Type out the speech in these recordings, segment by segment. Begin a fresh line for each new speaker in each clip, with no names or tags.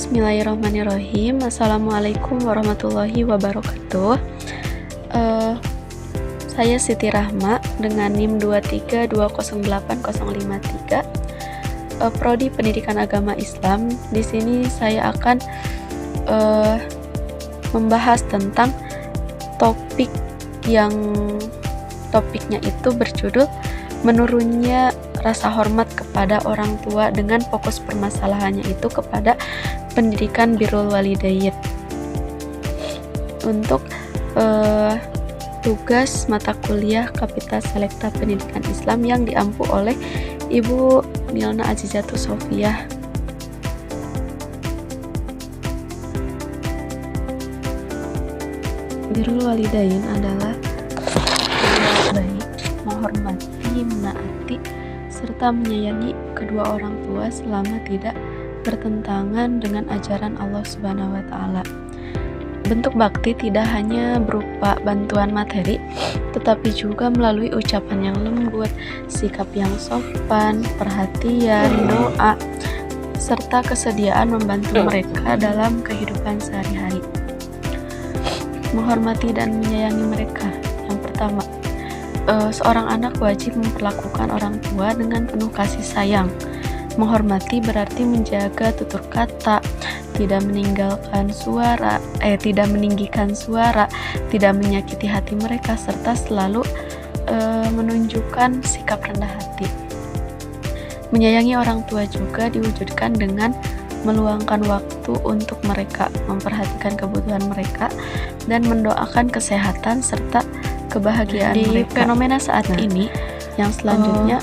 Bismillahirrahmanirrahim. Assalamualaikum warahmatullahi wabarakatuh. Saya Siti Rahma dengan NIM 232080053, Prodi Pendidikan Agama Islam. Di sini saya akan membahas tentang topiknya itu berjudul menurunnya rasa hormat kepada orang tua dengan fokus permasalahannya itu kepada pendidikan birrul walidain. Untuk tugas mata kuliah Kapita Selekta Pendidikan Islam yang diampu oleh Ibu Milna Azizatus Sofiah. Birrul walidain adalah baik, menghormati, menaati, serta menyayangi kedua orang tua selama tidak bertentangan dengan ajaran Allah Subhanahu wa Ta'ala. Bentuk bakti tidak hanya berupa bantuan materi, tetapi juga melalui ucapan yang lembut, sikap yang sopan, perhatian, doa, serta kesediaan membantu mereka dalam kehidupan sehari-hari. Menghormati dan menyayangi mereka. Yang pertama, seorang anak wajib memperlakukan orang tua dengan penuh kasih sayang. Menghormati berarti menjaga tutur kata, tidak meninggikan suara, tidak menyakiti hati mereka, serta selalu menunjukkan sikap rendah hati. Menyayangi orang tua juga diwujudkan dengan meluangkan waktu untuk mereka, memperhatikan kebutuhan mereka, dan mendoakan kesehatan serta kebahagiaan mereka. Fenomena saat ini yang selanjutnya,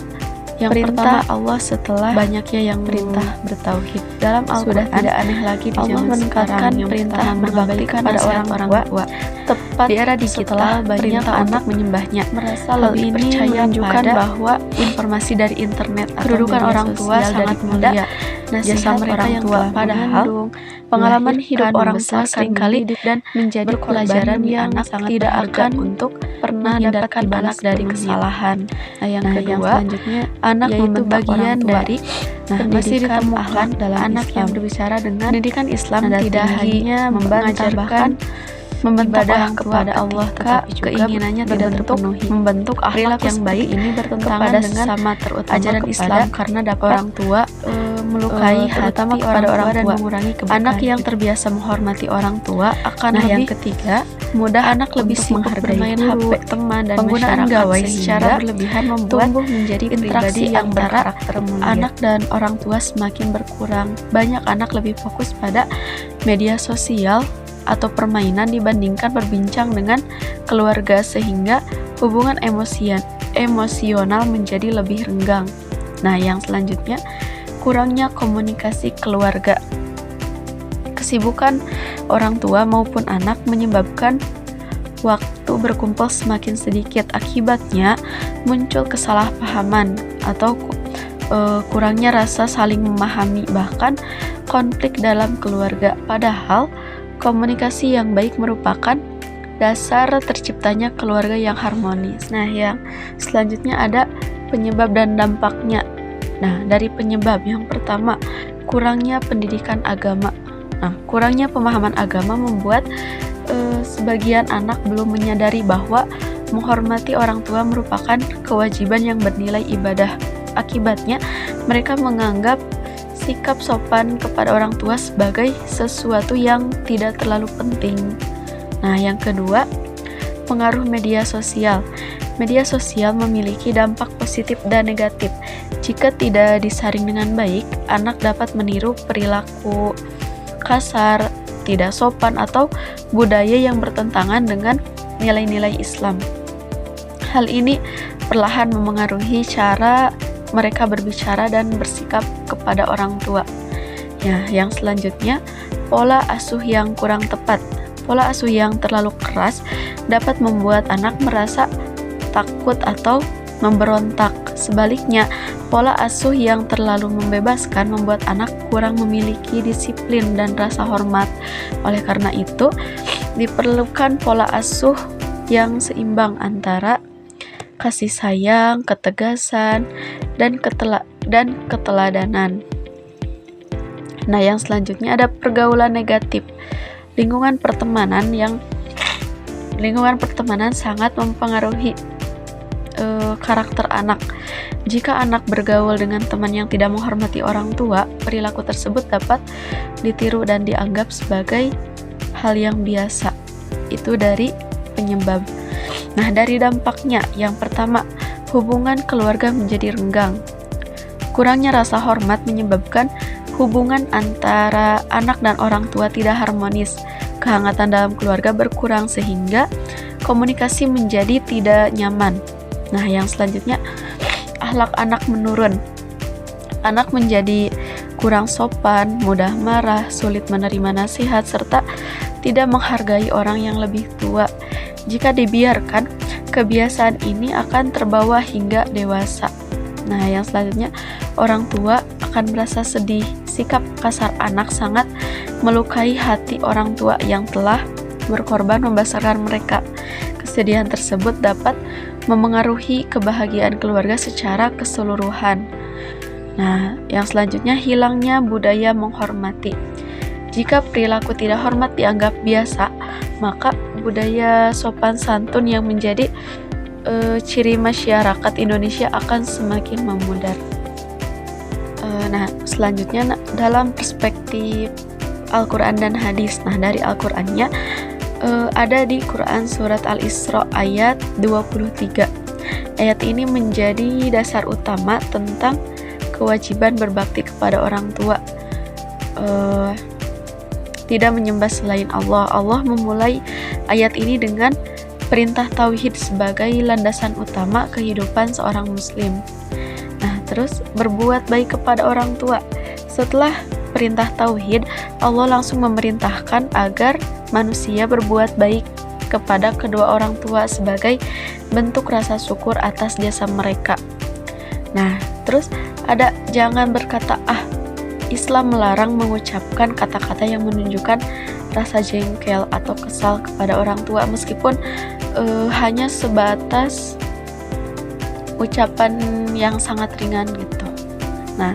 yang perintah Allah setelah banyaknya yang perintah bertauhid. Dalam Al-Quran sudah tidak aneh lagi di Allah menekankan perintah berbakti kepada orang tua, tepat di era digital banyak anak menyembahnya. Hal ini menunjukkan bahwa informasi dari internet atau kedudukan orang tua sangat mulia. Nasihat mereka yang tua, padahal pengalaman hidup orang tua seringkali dan menjadi pelajaran yang anak tidak akan untuk pernah menghindarkan anak dari kesalahan. Yang kedua, selanjutnya anak membentuk bagian dari masih ditemukan dalam anak Islam. Yang berbicara dengan pendidikan Islam tidak hanya mengajarkan membentuk orang kepada Allah, tetapi juga keinginannya tidak terpenuhi. Membentuk akhlak yang baik ini bertentangan dengan sesama, terutama ajaran Islam, karena dapat orang tua melukai hati kepada orang tua dan mengurangi kebaikan. Anak yang terbiasa menghormati orang tua akan yang ketiga, mudah anak lebih sibuk bermain HP, teman, dan penggunaan gawai secara berlebihan membuat tumbuh menjadi interaksi antara anak dan orang tua semakin berkurang. Banyak anak lebih fokus pada media sosial atau permainan dibandingkan berbincang dengan keluarga, sehingga hubungan emosional menjadi lebih renggang. Nah, yang selanjutnya, kurangnya komunikasi keluarga. Kesibukan orang tua maupun anak menyebabkan waktu berkumpul semakin sedikit. Akibatnya muncul kesalahpahaman atau kurangnya rasa saling memahami, bahkan konflik dalam keluarga. Padahal komunikasi yang baik merupakan dasar terciptanya keluarga yang harmonis. Nah, yang selanjutnya ada penyebab dan dampaknya. Nah, dari penyebab yang pertama, kurangnya pendidikan agama. Nah, kurangnya pemahaman agama membuat sebagian anak belum menyadari bahwa menghormati orang tua merupakan kewajiban yang bernilai ibadah. Akibatnya, mereka menganggap sikap sopan kepada orang tua sebagai sesuatu yang tidak terlalu penting. Nah, yang kedua, pengaruh media sosial. Media sosial memiliki dampak positif dan negatif. Jika tidak disaring dengan baik, anak dapat meniru perilaku kasar, tidak sopan, atau budaya yang bertentangan dengan nilai-nilai Islam. Hal ini perlahan memengaruhi cara mereka berbicara dan bersikap kepada orang tua. Ya, yang selanjutnya, pola asuh yang kurang tepat. Pola asuh yang terlalu keras dapat membuat anak merasa takut atau memberontak. Sebaliknya, pola asuh yang terlalu membebaskan membuat anak kurang memiliki disiplin dan rasa hormat. Oleh karena itu, diperlukan pola asuh yang seimbang antara kasih sayang, ketegasan, dan keteladanan. Nah, yang selanjutnya ada pergaulan negatif. Lingkungan pertemanan sangat mempengaruhi karakter anak. Jika anak bergaul dengan teman yang tidak menghormati orang tua, perilaku tersebut dapat ditiru dan dianggap sebagai hal yang biasa. Itu dari penyebab. Nah, dari dampaknya, yang pertama, hubungan keluarga menjadi renggang. Kurangnya rasa hormat menyebabkan hubungan antara anak dan orang tua tidak harmonis. Kehangatan dalam keluarga berkurang sehingga komunikasi menjadi tidak nyaman. Nah, yang selanjutnya, akhlak anak menurun. Anak menjadi kurang sopan, mudah marah, sulit menerima nasihat, serta tidak menghargai orang yang lebih tua. Jika dibiarkan, kebiasaan ini akan terbawa hingga dewasa. Nah, yang selanjutnya, orang tua akan merasa sedih. Sikap kasar anak sangat melukai hati orang tua yang telah berkorban membesarkan mereka. Kesedihan tersebut dapat memengaruhi kebahagiaan keluarga secara keseluruhan. Nah, yang selanjutnya, hilangnya budaya menghormati. Jika perilaku tidak hormat dianggap biasa, maka budaya sopan santun yang menjadi ciri masyarakat Indonesia akan semakin memudar. Nah, selanjutnya dalam perspektif Al-Quran dan hadis. Nah, dari Al-Qurannya ada di Quran surat Al-Isra ayat 23. Ayat ini menjadi dasar utama tentang kewajiban berbakti kepada orang tua, tidak menyembah selain Allah. Allah memulai ayat ini dengan perintah tauhid sebagai landasan utama kehidupan seorang muslim. Nah, terus berbuat baik kepada orang tua. Setelah perintah tauhid, Allah langsung memerintahkan agar manusia berbuat baik kepada kedua orang tua sebagai bentuk rasa syukur atas jasa mereka. Nah, terus ada jangan berkata Islam melarang mengucapkan kata-kata yang menunjukkan rasa jengkel atau kesal kepada orang tua meskipun hanya sebatas ucapan yang sangat ringan gitu. Nah,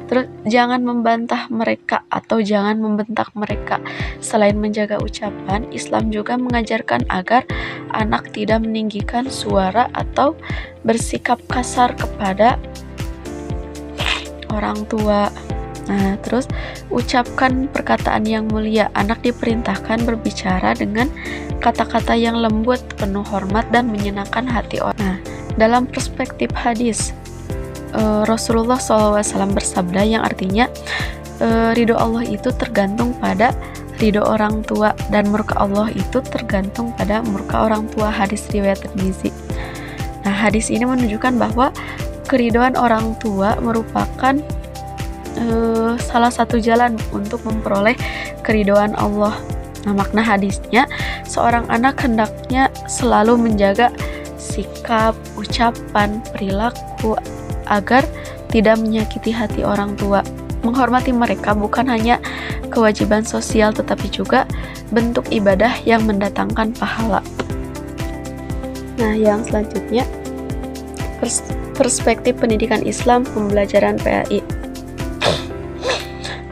terus jangan membantah mereka atau jangan membentak mereka. Selain menjaga ucapan, Islam juga mengajarkan agar anak tidak meninggikan suara atau bersikap kasar kepada orang tua. Nah, terus ucapkan perkataan yang mulia. Anak diperintahkan berbicara dengan kata-kata yang lembut, penuh hormat dan menyenangkan hati orang. Nah, dalam perspektif hadis, Rasulullah SAW bersabda yang artinya ridho Allah itu tergantung pada ridho orang tua dan murka Allah itu tergantung pada murka orang tua. Hadis riwayat Tirmizi. Nah, hadis ini menunjukkan bahwa keridhoan orang tua merupakan salah satu jalan untuk memperoleh keridhoan Allah. Nah, makna hadisnya, seorang anak hendaknya selalu menjaga sikap, ucapan, perilaku agar tidak menyakiti hati orang tua. Menghormati mereka bukan hanya kewajiban sosial tetapi juga bentuk ibadah yang mendatangkan pahala. Nah, yang selanjutnya perspektif pendidikan Islam pembelajaran PAI.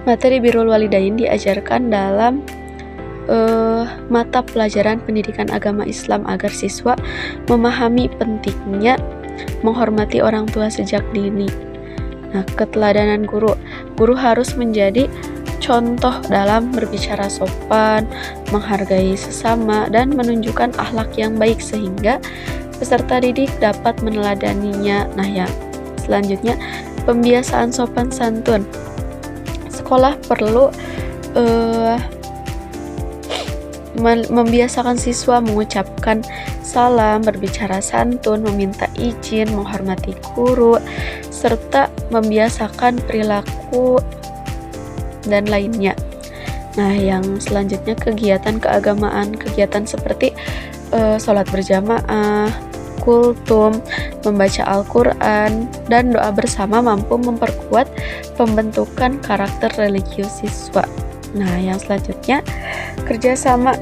Materi Birrul Walidain diajarkan dalam mata pelajaran pendidikan agama Islam agar siswa memahami pentingnya menghormati orang tua sejak dini. Nah, keteladanan guru harus menjadi contoh dalam berbicara sopan, menghargai sesama, dan menunjukkan akhlak yang baik sehingga peserta didik dapat meneladaninya. Nah, yang selanjutnya pembiasaan sopan santun. Sekolah perlu membiasakan siswa mengucapkan salam, berbicara santun, meminta izin, menghormati guru, serta membiasakan perilaku dan lainnya. Nah, yang selanjutnya kegiatan keagamaan, kegiatan seperti sholat berjamaah, kultum, membaca Al-Quran, dan doa bersama mampu memperkuat pembentukan karakter religius siswa. Nah, yang selanjutnya kerjasama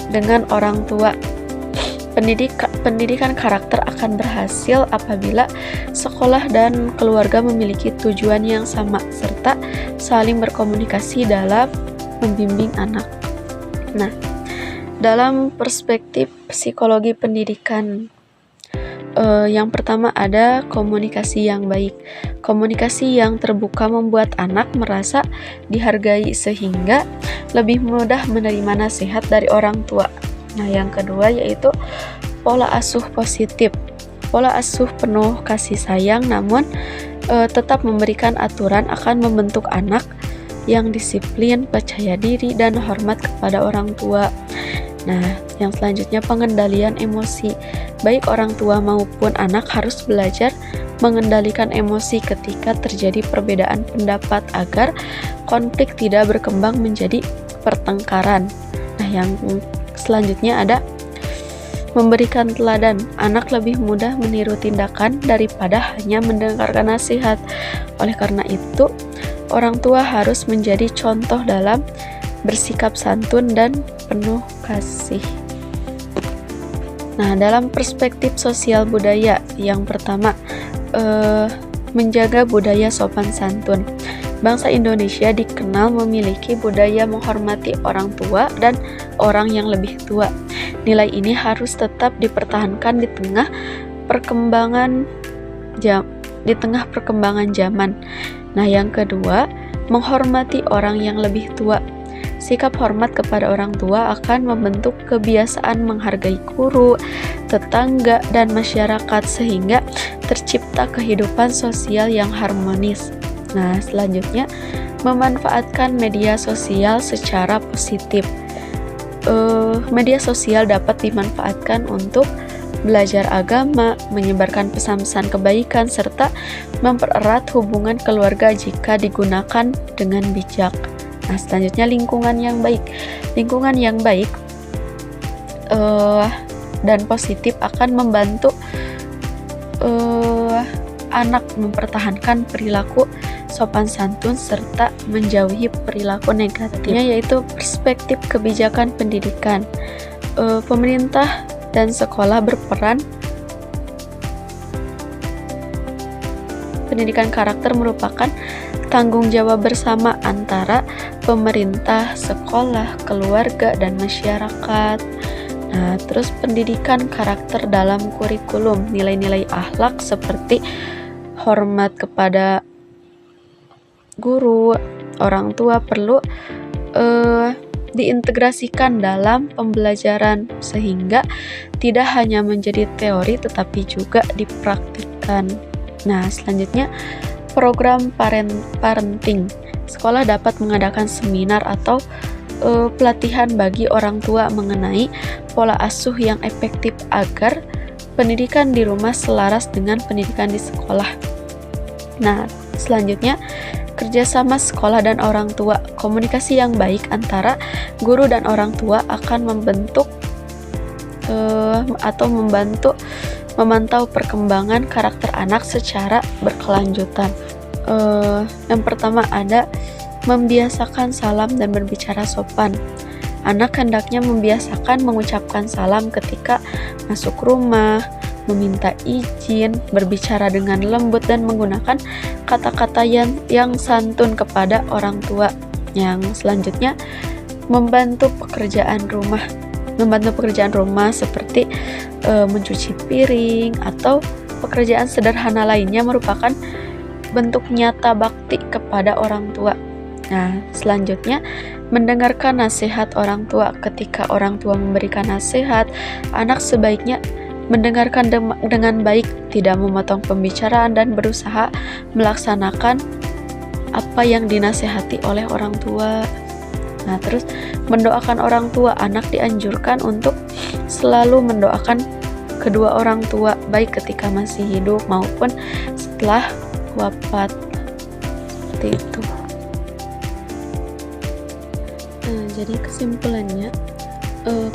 dengan orang tua. Pendidikan karakter akan berhasil apabila sekolah dan keluarga memiliki tujuan yang sama serta saling berkomunikasi dalam membimbing anak. Nah, dalam perspektif psikologi pendidikan, yang pertama ada komunikasi yang baik. Komunikasi yang terbuka membuat anak merasa dihargai sehingga lebih mudah menerima nasihat dari orang tua. Nah, yang kedua yaitu pola asuh positif. Pola asuh penuh kasih sayang namun tetap memberikan aturan akan membentuk anak yang disiplin, percaya diri, dan hormat kepada orang tua. Nah, yang selanjutnya pengendalian emosi. Baik orang tua maupun anak harus belajar mengendalikan emosi ketika terjadi perbedaan pendapat agar konflik tidak berkembang menjadi pertengkaran. Nah, yang selanjutnya ada memberikan teladan. Anak lebih mudah meniru tindakan daripada hanya mendengarkan nasihat. Oleh karena itu, orang tua harus menjadi contoh dalam bersikap santun dan penuh kasih. Nah, dalam perspektif sosial budaya, yang pertama menjaga budaya sopan santun. Bangsa Indonesia dikenal memiliki budaya menghormati orang tua dan orang yang lebih tua. Nilai ini harus tetap dipertahankan di tengah perkembangan zaman. Nah, yang kedua, menghormati orang yang lebih tua. Sikap hormat kepada orang tua akan membentuk kebiasaan menghargai guru, tetangga, dan masyarakat sehingga tercipta kehidupan sosial yang harmonis. Nah, selanjutnya memanfaatkan media sosial secara positif. Media sosial dapat dimanfaatkan untuk belajar agama, menyebarkan pesan-pesan kebaikan, serta mempererat hubungan keluarga jika digunakan dengan bijak. Nah, selanjutnya lingkungan yang baik. Lingkungan yang baik dan positif akan membantu anak mempertahankan perilaku sopan santun serta menjauhi perilaku negatifnya, yaitu perspektif kebijakan pendidikan. Pemerintah dan sekolah berperan. Pendidikan karakter merupakan tanggung jawab bersama antara pemerintah, sekolah, keluarga, dan masyarakat. Nah, terus pendidikan karakter dalam kurikulum, nilai-nilai akhlak seperti hormat kepada guru, orang tua perlu diintegrasikan dalam pembelajaran sehingga tidak hanya menjadi teori tetapi juga dipraktikkan. Nah, selanjutnya program parenting. Sekolah dapat mengadakan seminar atau pelatihan bagi orang tua mengenai pola asuh yang efektif agar pendidikan di rumah selaras dengan pendidikan di sekolah. Nah, selanjutnya kerjasama sekolah dan orang tua. Komunikasi yang baik antara guru dan orang tua akan membentuk atau membantu memantau perkembangan karakter anak secara berkelanjutan. Yang pertama ada membiasakan salam dan berbicara sopan. Anak hendaknya membiasakan mengucapkan salam ketika masuk rumah, meminta izin, berbicara dengan lembut, dan menggunakan kata-kata yang santun kepada orang tua. Yang selanjutnya membantu pekerjaan rumah seperti mencuci piring atau pekerjaan sederhana lainnya merupakan bentuk nyata bakti kepada orang tua. Nah, selanjutnya mendengarkan nasihat orang tua. Ketika orang tua memberikan nasihat, anak sebaiknya mendengarkan dengan baik, tidak memotong pembicaraan, dan berusaha melaksanakan apa yang dinasihati oleh orang tua. Nah, terus mendoakan orang tua. Anak dianjurkan untuk selalu mendoakan kedua orang tua, baik ketika masih hidup maupun setelah wafat. Seperti itu. Nah, jadi kesimpulannya,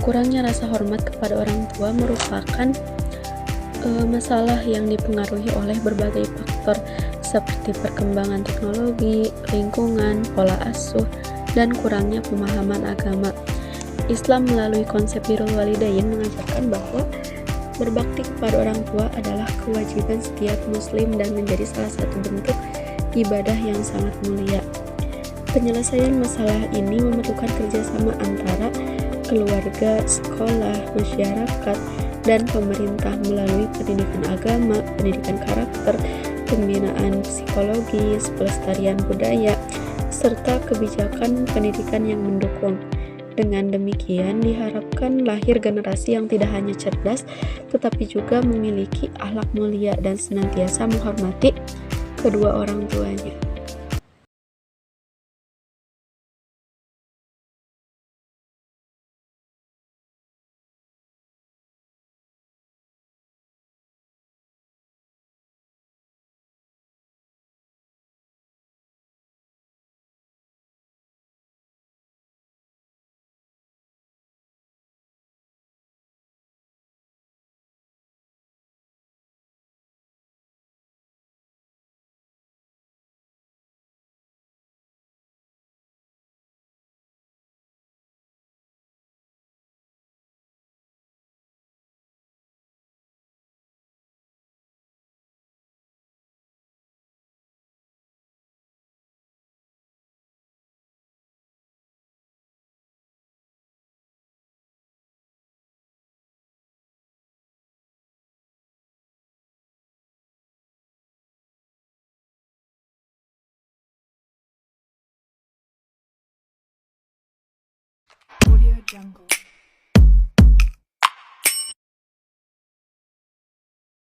kurangnya rasa hormat kepada orang tua merupakan masalah yang dipengaruhi oleh berbagai faktor seperti perkembangan teknologi, lingkungan, pola asuh, dan kurangnya pemahaman agama. Islam melalui konsep birrul walidain mengajarkan bahwa berbakti kepada orang tua adalah kewajiban setiap muslim dan menjadi salah satu bentuk ibadah yang sangat mulia. Penyelesaian masalah ini memerlukan kerjasama antara keluarga, sekolah, masyarakat, dan pemerintah melalui pendidikan agama, pendidikan karakter, pembinaan psikologis, pelestarian budaya, serta kebijakan pendidikan yang mendukung. Dengan demikian, diharapkan lahir generasi yang tidak hanya cerdas, tetapi juga memiliki akhlak mulia dan senantiasa menghormati kedua orang tuanya.
Audio Jungle.